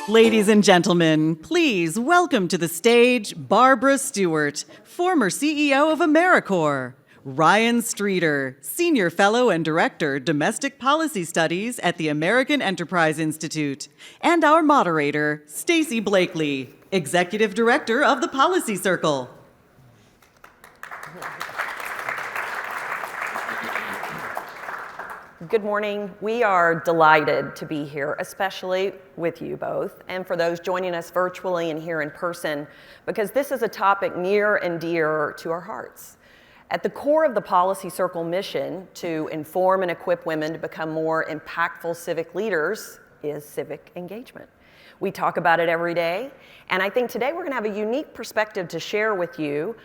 Ladies and gentlemen, please welcome to the stage Barbara Stewart, former CEO of AmeriCorps, Ryan Streeter, Senior Fellow and Director, Domestic Policy Studies at the American Enterprise Institute, and our moderator, Stacy Blakeley, Executive Director of the Policy Circle. Good morning. We are delighted to be here, especially with you both, and for those joining us virtually and here in person, because this is a topic near and dear to our hearts. At the core of the Policy Circle mission to inform and equip women to become more impactful civic leaders is civic engagement. We talk about it every day, and I think today we're going to have a unique perspective to share with you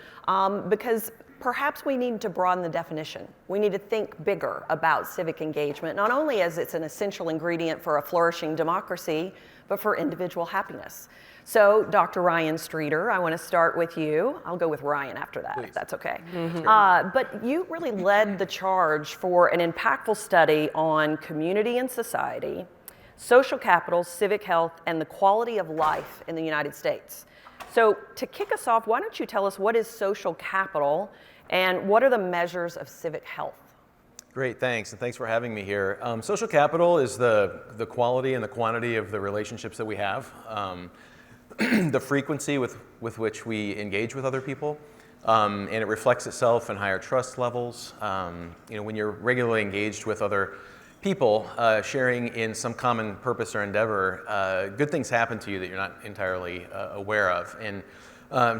because perhaps we need to broaden the definition. We need to think bigger about civic engagement, not only as it's an essential ingredient for a flourishing democracy, but for individual happiness. So, Dr. Ryan Streeter, I want to start with you. I'll go with Ryan after that, if that's okay. But you really led the charge for an impactful study on community and society, social capital, civic health, and the quality of life in the United States. So to kick us off, why don't you tell us what is social capital and what are the measures of civic health? Great, thanks, and thanks for having me here. Social capital is the quality and the quantity of the relationships that we have, the frequency with which we engage with other people, and it reflects itself in higher trust levels. When you're regularly engaged with other people, sharing in some common purpose or endeavor, good things happen to you that you're not entirely aware of. And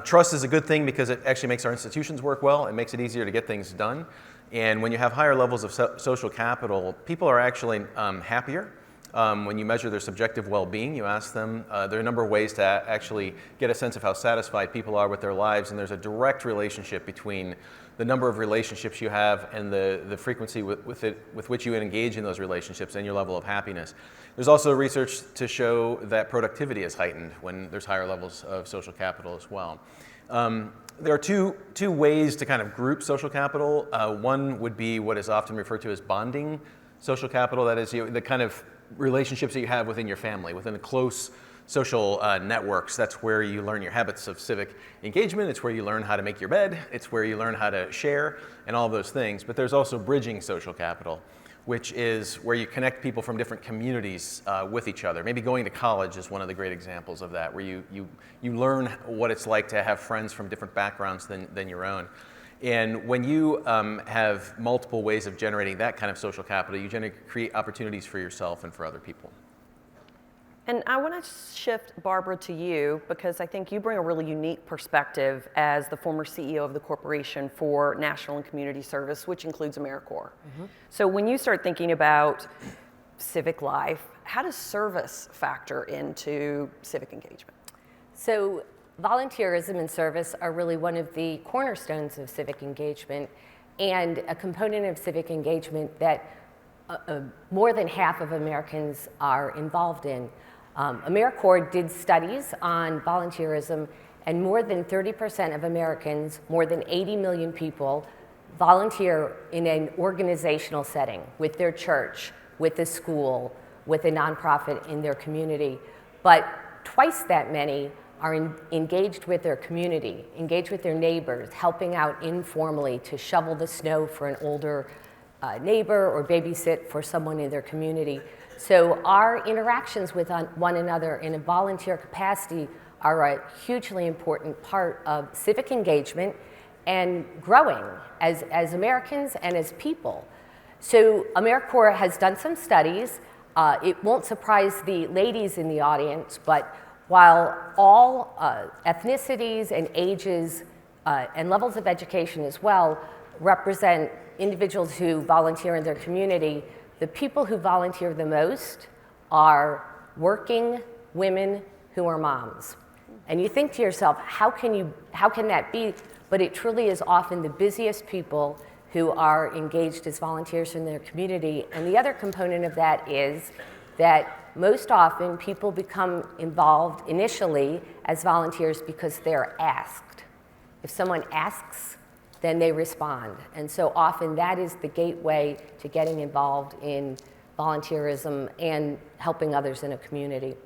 trust is a good thing because it actually makes our institutions work well. It makes it easier to get things done. And when you have higher levels of social capital, people are actually happier. When you measure their subjective well-being, you ask them, there are a number of ways to actually get a sense of how satisfied people are with their lives, and there's a direct relationship between the number of relationships you have and the frequency with which you engage in those relationships and your level of happiness. There's also research to show that productivity is heightened when there's higher levels of social capital as well. There are two ways to kind of group social capital. One would be what is often referred to as bonding social capital. That is the kind of relationships that you have within your family, within the close social networks. That's where you learn your habits of civic engagement. It's where you learn how to make your bed. It's where you learn how to share and all those things. But there's also bridging social capital, which is where you connect people from different communities with each other. Maybe going to college is one of the great examples of that, where you learn what it's like to have friends from different backgrounds than your own. And when you have multiple ways of generating that kind of social capital, you create opportunities for yourself and for other people. And I want to shift, Barbara, to you because I think you bring a really unique perspective as the former CEO of the Corporation for National and Community Service, which includes AmeriCorps. So when you start thinking about civic life, how does service factor into civic engagement? So volunteerism and service are really one of the cornerstones of civic engagement and a component of civic engagement that more than half of Americans are involved in. AmeriCorps did studies on volunteerism, and more than 30% of Americans, more than 80 million people, volunteer in an organizational setting with their church, with a school, with a nonprofit in their community. But twice that many are engaged with their community, engaged with their neighbors, helping out informally to shovel the snow for an older neighbor or babysit for someone in their community. So our interactions with one another in a volunteer capacity are a hugely important part of civic engagement and growing as Americans and as people. So AmeriCorps has done some studies. It won't surprise the ladies in the audience, but while all ethnicities and ages and levels of education as well represent individuals who volunteer in their community, the people who volunteer the most are working women who are moms. And you think to yourself, how can that be? But it truly is often the busiest people who are engaged as volunteers in their community. And the other component of that is that most often people become involved initially as volunteers because they're asked. If someone asks, then they respond. And so often that is the gateway to getting involved in volunteerism and helping others in a community.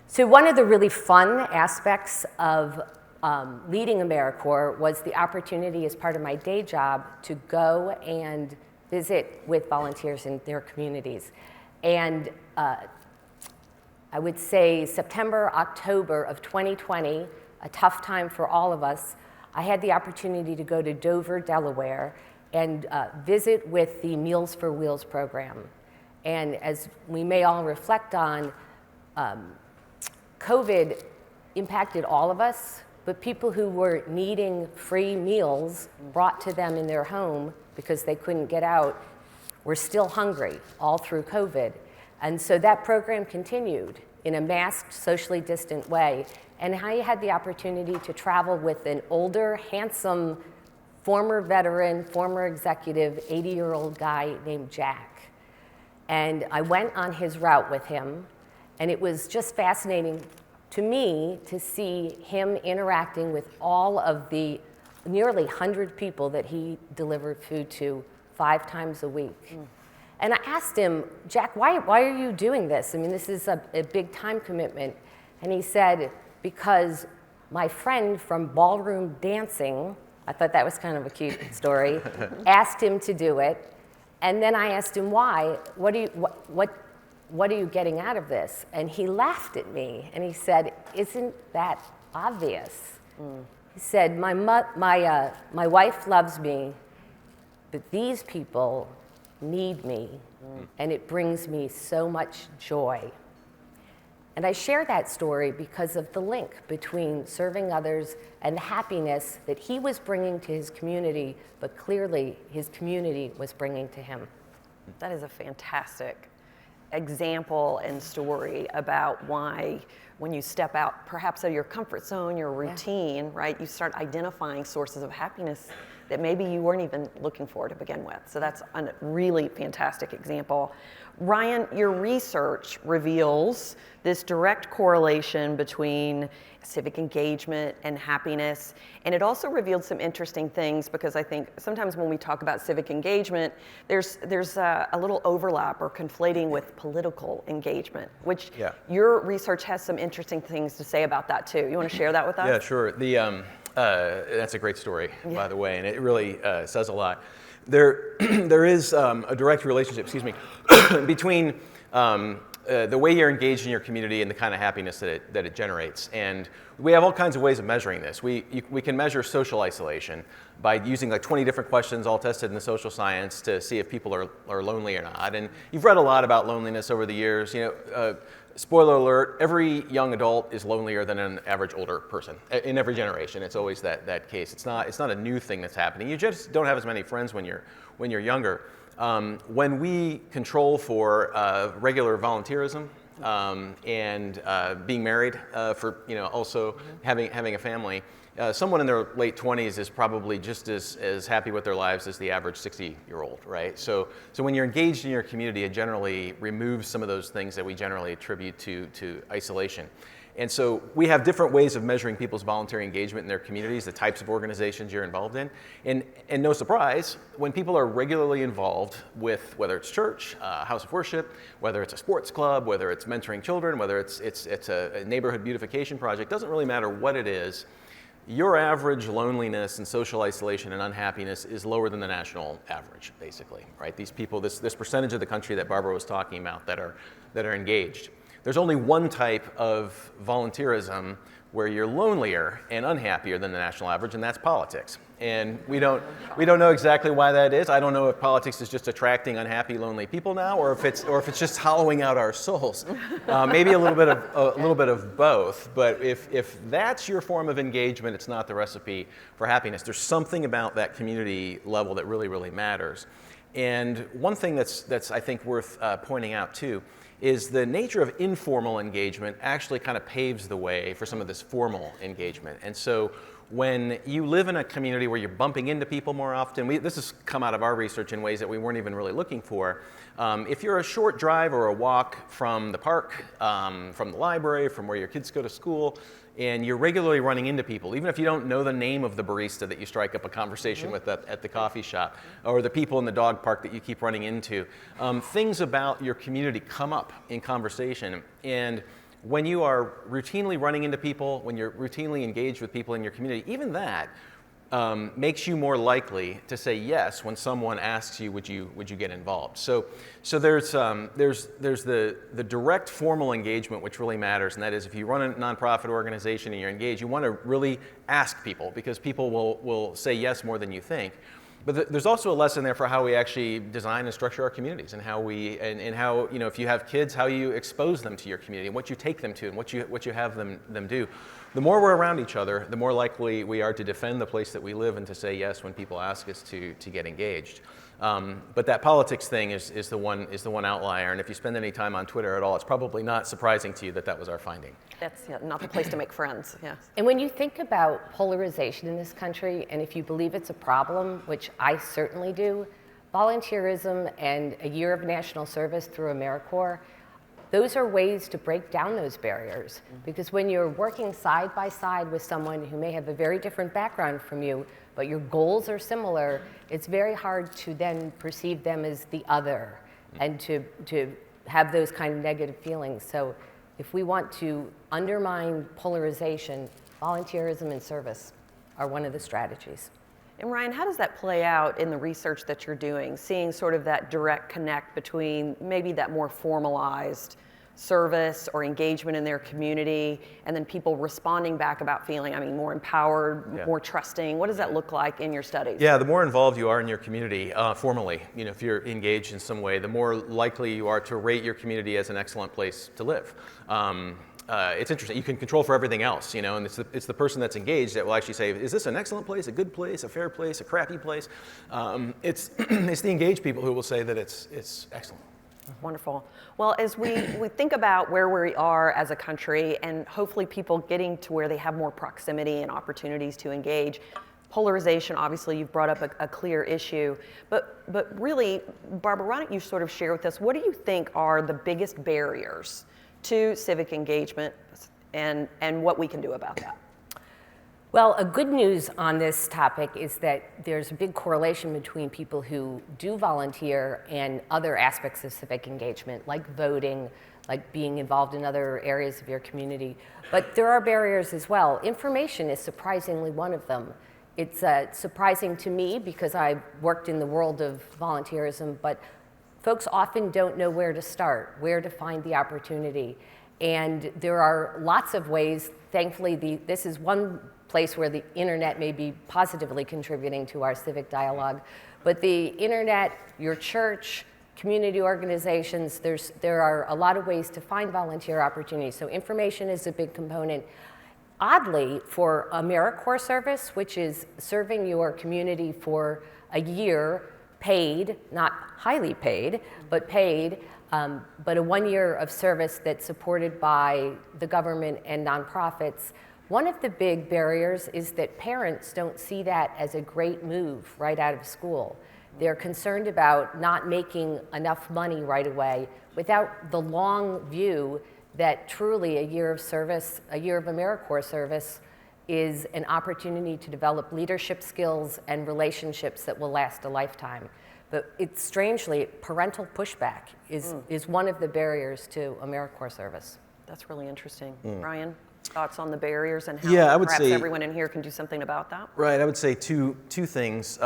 So one of the really fun aspects of leading AmeriCorps was the opportunity as part of my day job to go and visit with volunteers in their communities. And I would say September, October of 2020, a tough time for all of us, I had the opportunity to go to Dover, Delaware, and visit with the Meals for Wheels program. And as we may all reflect on, COVID impacted all of us, but people who were needing free meals brought to them in their home because they couldn't get out were still hungry all through COVID. And so that program continued in a masked, socially distant way. And I had the opportunity to travel with an older, handsome, former veteran, former executive, 80-year-old guy named Jack. And I went on his route with him, and it was just fascinating to me to see him interacting with all of the nearly 100 people that he delivered food to 5 times a week. And I asked him, Jack, why are you doing this? I mean, this is a big time commitment. And he said, because my friend from ballroom dancing, I thought that was kind of a cute story, asked him to do it. And then I asked him why, what are you getting out of this? And he laughed at me and he said, isn't that obvious? He said, my wife loves me, but these people need me, and it brings me so much joy. And I share that story because of the link between serving others and the happiness that he was bringing to his community, but clearly his community was bringing to him. That is a fantastic example and story about why when you step out perhaps out of your comfort zone, your routine, right, you start identifying sources of happiness that maybe you weren't even looking for to begin with. So that's a really fantastic example. Ryan, your research reveals this direct correlation between civic engagement and happiness, and it also revealed some interesting things because I think sometimes when we talk about civic engagement, there's a little overlap or conflating with political engagement, which your research has some interesting things to say about that too. You want to share that with us? Yeah, sure. That's a great story, by the way, and it really says a lot. There is a direct relationship, between the way you're engaged in your community and the kind of happiness that it generates. And we have all kinds of ways of measuring this. We can measure social isolation by using like 20 different questions, all tested in the social science, to see if people are lonely or not. And you've read a lot about loneliness over the years. Spoiler alert, every young adult is lonelier than an average older person in every generation. It's always that case. It's not a new thing that's happening. You just don't have as many friends when you're younger. When we control for regular volunteerism and being married, for also having a family, someone in their late 20s is probably just as happy with their lives as the average 60-year-old, right? So when you're engaged in your community, it generally removes some of those things that we generally attribute to isolation. And so we have different ways of measuring people's voluntary engagement in their communities, the types of organizations you're involved in. And no surprise, when people are regularly involved with, whether it's church, house of worship, whether it's a sports club, whether it's mentoring children, whether it's a neighborhood beautification project, doesn't really matter what it is, your average loneliness and social isolation and unhappiness is lower than the national average, basically, right? These people, this percentage of the country that Barbara was talking about that are engaged. There's only one type of volunteerism where you're lonelier and unhappier than the national average, and that's politics. And we don't know exactly why that is. I don't know if politics is just attracting unhappy, lonely people now, or if it's just hollowing out our souls. Maybe a little bit of both. But if that's your form of engagement, it's not the recipe for happiness. There's something about that community level that really, really matters. And one thing that's I think worth pointing out too is the nature of informal engagement actually kind of paves the way for some of this formal engagement. And so when you live in a community where you're bumping into people more often, this has come out of our research in ways that we weren't even really looking for. If you're a short drive or a walk from the park, from the library, from where your kids go to school, and you're regularly running into people, even if you don't know the name of the barista that you strike up a conversation with at the coffee shop, or the people in the dog park that you keep running into, things about your community come up in conversation. And when you are routinely running into people, when you're routinely engaged with people in your community, even that makes you more likely to say yes when someone asks you, would you get involved? So there's the direct formal engagement which really matters, and that is if you run a nonprofit organization and you're engaged, you want to really ask people, because people will say yes more than you think. But there's also a lesson there for how we actually design and structure our communities, and how and how, you know, if you have kids, how you expose them to your community and what you take them to and what you have them do. The more we're around each other, the more likely we are to defend the place that we live and to say yes when people ask us to get engaged. But that politics thing is the one outlier, and if you spend any time on Twitter at all, it's probably not surprising to you that was our finding. That's not the place to make friends, yes. And when you think about polarization in this country, and if you believe it's a problem, which I certainly do, volunteerism and a year of national service through AmeriCorps, those are ways to break down those barriers. Because when you're working side by side with someone who may have a very different background from you, but your goals are similar, it's very hard to then perceive them as the other and to have those kind of negative feelings. So if we want to undermine polarization, volunteerism and service are one of the strategies. And Ryan, how does that play out in the research that you're doing, seeing sort of that direct connect between maybe that more formalized service or engagement in their community, and then people responding back about feeling, more empowered, more trusting? What does that look like in your studies? Yeah, the more involved you are in your community formally, if you're engaged in some way, the more likely you are to rate your community as an excellent place to live. It's interesting. You can control for everything else, and it's the person that's engaged that will actually say, is this an excellent place, a good place, a fair place, a crappy place? It's the engaged people who will say that it's excellent. Wonderful. Well, as we think about where we are as a country, and hopefully people getting to where they have more proximity and opportunities to engage, polarization, obviously you've brought up a clear issue, but really, Barbara, why don't you sort of share with us, what do you think are the biggest barriers to civic engagement, and what we can do about that? Well, a good news on this topic is that there's a big correlation between people who do volunteer and other aspects of civic engagement, like voting, like being involved in other areas of your community. But there are barriers as well. Information is surprisingly one of them. It's surprising to me because I worked in the world of volunteerism, but folks often don't know where to start, where to find the opportunity. And there are lots of ways. Thankfully, this is one place where the internet may be positively contributing to our civic dialogue. But the internet, your church, community organizations, there are a lot of ways to find volunteer opportunities. So information is a big component. Oddly, for AmeriCorps service, which is serving your community for a year, paid, not highly paid, but paid, but a 1 year of service that's supported by the government and nonprofits. One of the big barriers is that parents don't see that as a great move right out of school. They're concerned about not making enough money right away without the long view that truly a year of service, a year of AmeriCorps service, is an opportunity to develop leadership skills and relationships that will last a lifetime. But it's strangely, parental pushback is one of the barriers to AmeriCorps service. That's really interesting. Ryan, thoughts on the barriers and how I would perhaps say, everyone in here can do something about that? Right, I would say two things.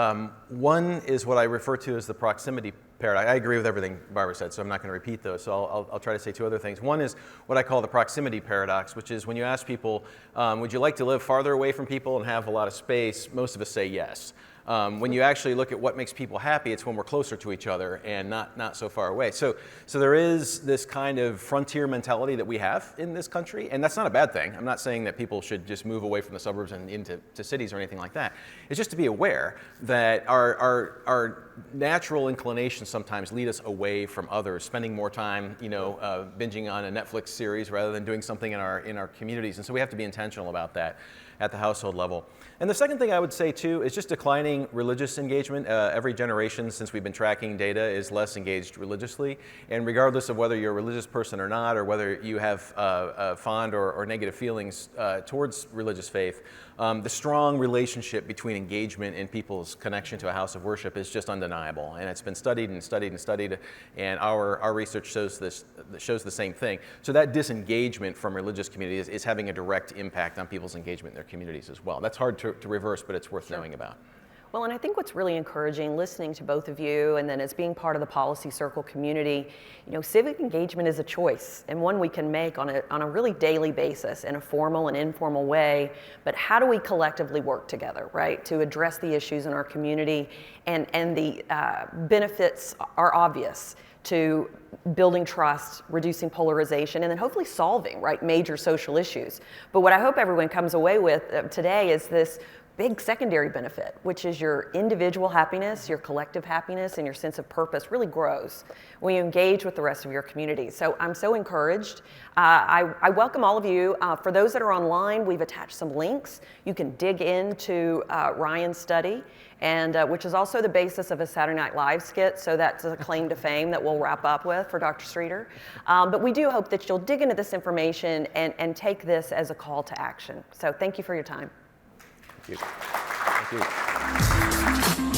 One is what I refer to as the proximity paradox. I agree with everything Barbara said, so I'm not going to repeat those. So I'll try to say two other things. One is what I call the proximity paradox, which is when you ask people, would you like to live farther away from people and have a lot of space, most of us say yes. When you actually look at what makes people happy, it's when we're closer to each other and not so far away. So there is this kind of frontier mentality that we have in this country, and that's not a bad thing. I'm not saying that people should just move away from the suburbs and into cities or anything like that. It's just to be aware that our natural inclinations sometimes lead us away from others, spending more time, binging on a Netflix series rather than doing something in our communities, and so we have to be intentional about that. at the household level. And the second thing I would say too is just declining religious engagement. Every generation since we've been tracking data is less engaged religiously. And regardless of whether you're a religious person or not, or whether you have fond or negative feelings towards religious faith, the strong relationship between engagement and people's connection to a house of worship is just undeniable. And it's been studied and studied and studied, and our research shows the same thing. So that disengagement from religious communities is having a direct impact on people's engagement in their communities as well. That's hard to reverse, but it's worth knowing about. Well, and I think what's really encouraging, listening to both of you, and then as being part of the Policy Circle community, civic engagement is a choice, and one we can make on a really daily basis in a formal and informal way. But how do we collectively work together, right, to address the issues in our community? And the benefits are obvious to building trust, reducing polarization, and then hopefully solving, right, major social issues. But what I hope everyone comes away with today is this big secondary benefit, which is your individual happiness, your collective happiness, and your sense of purpose really grows when you engage with the rest of your community. So I'm so encouraged. I welcome all of you. For those that are online, we've attached some links. You can dig into Ryan's study, and which is also the basis of a Saturday Night Live skit, so that's a claim to fame that we'll wrap up with for Dr. Streeter. But we do hope that you'll dig into this information and take this as a call to action. So thank you for your time. Thank you. Thank you.